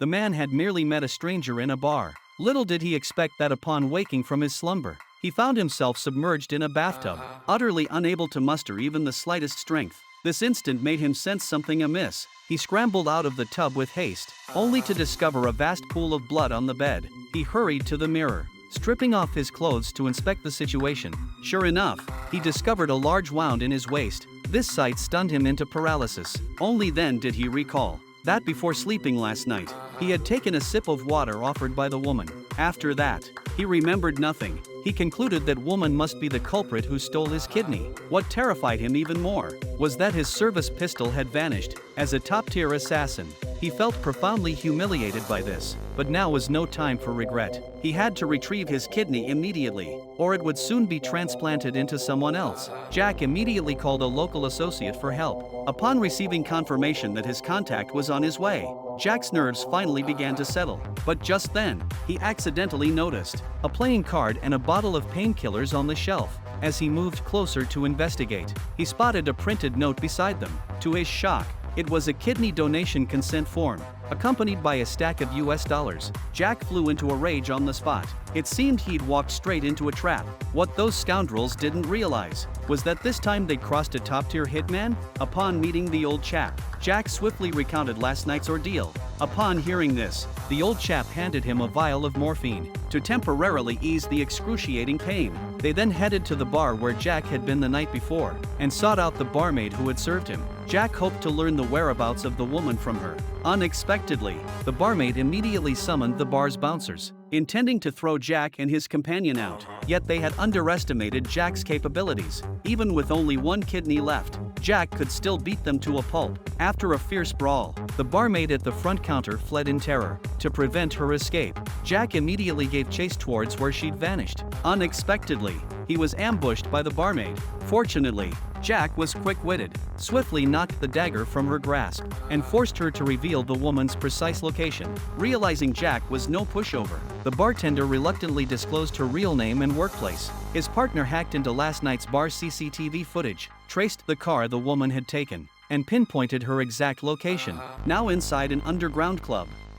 The man had merely met a stranger in a bar. Little did he expect that upon waking from his slumber, he found himself submerged in a bathtub, utterly unable to muster even the slightest strength. This instant made him sense something amiss. He scrambled out of the tub with haste, only to discover a vast pool of blood on the bed. He hurried to the mirror, stripping off his clothes to inspect the situation. Sure enough, he discovered a large wound in his waist. This sight stunned him into paralysis. Only then did he recall that before sleeping last night, he had taken a sip of water offered by the woman. After that, he remembered nothing. He concluded that woman must be the culprit who stole his kidney. What terrified him even more was that his service pistol had vanished. As a top-tier assassin, he felt profoundly humiliated by this, but now was no time for regret. He had to retrieve his kidney immediately, or it would soon be transplanted into someone else. Jack immediately called a local associate for help. Upon receiving confirmation that his contact was on his way, Jack's nerves finally began to settle. But just then, he accidentally noticed a playing card and a bottle of painkillers on the shelf. As he moved closer to investigate, he spotted a printed note beside them. To his shock, it was a kidney donation consent form, accompanied by a stack of US dollars. Jack flew into a rage on the spot. It seemed he'd walked straight into a trap. What those scoundrels didn't realize was that this time they'd crossed a top-tier hitman. Upon meeting the old chap, Jack swiftly recounted last night's ordeal. Upon hearing this, the old chap handed him a vial of morphine to temporarily ease the excruciating pain. They then headed to the bar where Jack had been the night before and sought out the barmaid who had served him. Jack hoped to learn the whereabouts of the woman from her. Unexpectedly, the barmaid immediately summoned the bar's bouncers, intending to throw Jack and his companion out. Yet they had underestimated Jack's capabilities. Even with only one kidney left, Jack could still beat them to a pulp. After a fierce brawl, the barmaid at the front counter fled in terror. To prevent her escape, Jack immediately gave chase towards where she'd vanished. Unexpectedly, he was ambushed by the barmaid. Fortunately, Jack was quick-witted, swiftly knocked the dagger from her grasp, and forced her to reveal the woman's precise location. Realizing Jack was no pushover, the bartender reluctantly disclosed her real name and workplace. His partner hacked into last night's bar CCTV footage, traced the car the woman had taken, and pinpointed her exact location. Now inside an underground club,